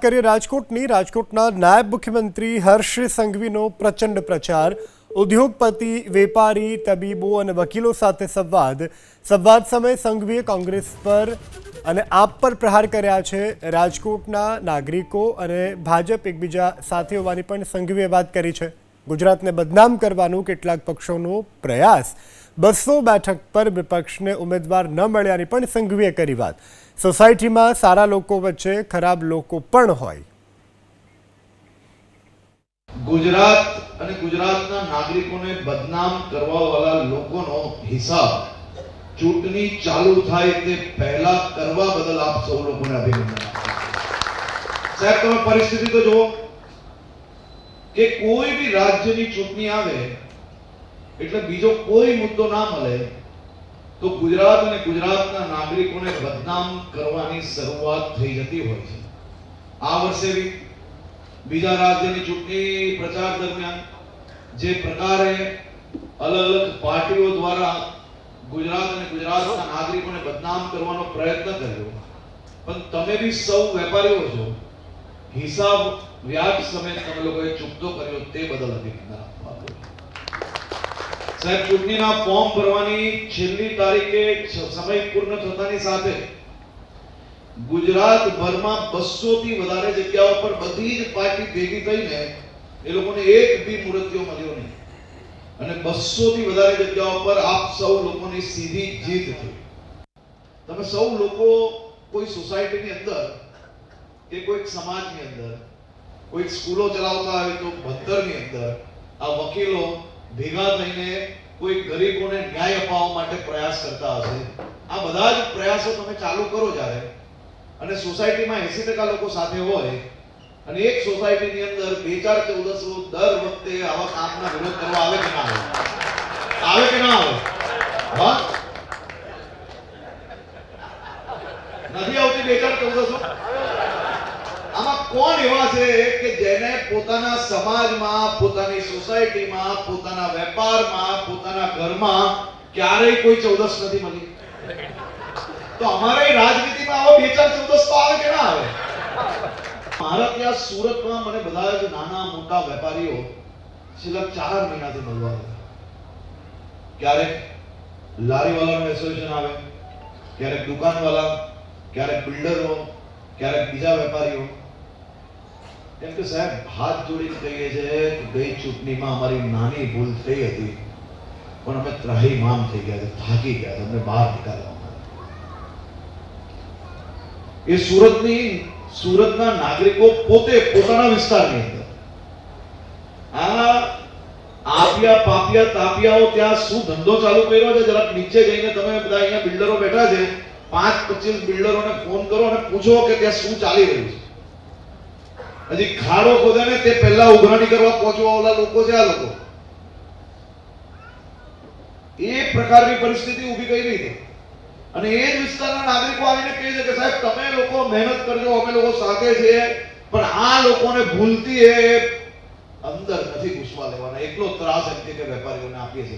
કરીએ રાજકોટના નાયબ મુખ્યમંત્રી હર્ષ સંઘવીનો પ્રચંડ પ્રચાર, ઉદ્યોગપતિ, વેપારી, તબીબો અને વકીલો સાથે સંવાદ સમયે સંઘવીએ કોંગ્રેસ પર અને આપ પર પ્રહાર કર્યા છે। રાજકોટના નાગરિકો અને ભાજપ એકબીજા સાથે હોવાની પણ સંઘવીએ વાત કરી છે। ગુજરાતને બદનામ કરવાનો કેટલાક પક્ષોનો પ્રયાસ, 200 બેઠક પર વિપક્ષને ઉમેદવાર ન મળ્યાની પણ સંઘવીએ કરી વાત। સોસાયટીમાં સારા લોકો વચ્ચે ખરાબ લોકો પણ હોય। ગુજરાત અને ગુજરાતના નાગરિકોને બદનામ કરવાવાળા લોકોનો હિસાબ ચૂંટણી ચાલુ થાય તે પહેલા કરવા બદલ આપ સૌ લોકોને અભિનંદન। સાહેબ, તમે પરિસ્થિતિ તો જુઓ કે કોઈ બી રાજ્યની ચૂંટણી આવે એટલે બીજો કોઈ મુદ્દો ના મળે તો ગુજરાત અને ગુજરાતના નાગરિકોને બદનામ કરવાની શરૂઆત થઈ જતી હોય છે। આ વર્ષે બી બીજા રાજ્યની ચૂંટણી પ્રચાર દરમિયાન જે પ્રકારે અલગ અલગ પાર્ટીઓ દ્વારા ગુજરાત અને ગુજરાતના નાગરિકોને બદનામ કરવાનો પ્રયત્ન કર્યો, પણ તમે બી સૌ વેપારીઓ છો, હિસાબ વ્યાજ સમેત તમે લોકોએ ચૂકતો કર્યો તે બદલ અભિનંદન આપવા। સાહેબ, ચૂંટણીના ફોર્મ ભરવાની છેલ્લી તારીખે સમય પૂર્ણ થતાની સાથે ગુજરાતભરમાં 200 થી વધારે જગ્યાઓ પર બધી જ પાર્ટી ભેગી થઈને એ લોકોને એક બી મુરતિયો મળ્યો નહીં અને 200 થી વધારે જગ્યાઓ પર આપ સૌ લોકોની સીધી જીત થઈ। તમે સૌ લોકો કોઈ સોસાયટીની અંદર કે કોઈ સમાજની અંદર કોઈ સ્કૂલો ચલાવતા હોય તો ભણતરની અંદર આ વકીલો ભેગા થઈને કોઈ ગરીબોને ન્યાય અપાવવા માટે પ્રયાસ કરતા હશે। આ બધા જ પ્રયાસો તમે ચાલુ કરો જ્યારે અને સોસાયટીમાં 80% લોકો સાથે હોય અને એક સોસાયટીની અંદર 2-4-1400 દર વખતે આવા કામના વિરોધ કરવા આવે કે ના આવે? આવે કે ના આવે? હા, નથી આવતી 2-4-1400? આમાં કોણ એવા છે કે જેને પોતાના સમાજમાં, પોતાની સોસાયટીમાં, પોતાના વેપારમાં, પોતાના ઘરમાં ક્યારેય કોઈ 14 નથી મળી? તો અમારી રાજનીતિમાં આવો 2-4-14 તો આવે કે ના આવે? મારા ત્યાં સુરતમાં મને બધા જ નાના મોટા વેપારીઓ છેલ્લા 4 મહિનાથી મળવા આવ્યા। ક્યારેક લારીવાળાનું એસોસિએશન આવે, ક્યારેક દુકાનવાળા, ક્યારેક બિલ્ડરો, ક્યારેક બીજા વેપારીઓ। કેમ કે સાહેબ, હાથ જોડીને કહીએ છે કે ગઈ ચૂંટણીમાં અમારી નાની ભૂલ થઈ હતી પણ અમે ત્રાહિમામ થઈ ગયા છે, થાકી ગયા છે, અમને બહાર નીકાળવા। એ સુરતના નાગરિકો પોતે પોતાના વિસ્તારની અંદર આ આપિયા પાપિયા તાપિયાઓ ત્યાં શું ધંધો ચાલુ કર્યો છે જરાક નીચે જઈને તમે બધા અહીંયા બિલ્ડરો બેઠા છે, 5-25 બિલ્ડરોને ફોન કરો અને પૂછો કે ત્યાં શું ચાલી રહ્યું છે। હજી ખાડો ખોદે ને તે પહેલા ઉઘરાણી કરવા પહોંચવાવાળા લોકો છે આ લોકો। એ પ્રકારની પરિસ્થિતિ ઊભી કરી છે અને એ જ વિસ્તારના નાગરિકો આવીને કહે છે કે સાહેબ તમે લોકો મહેનત કરજો, અમે લોકો સાથે છીએ, પણ આ લોકોને ભૂલતી એ અંદર નથી ઘૂસવા લેવાના, એટલો ત્રાસ એમ કે વેપારીઓને આપીએ છીએ।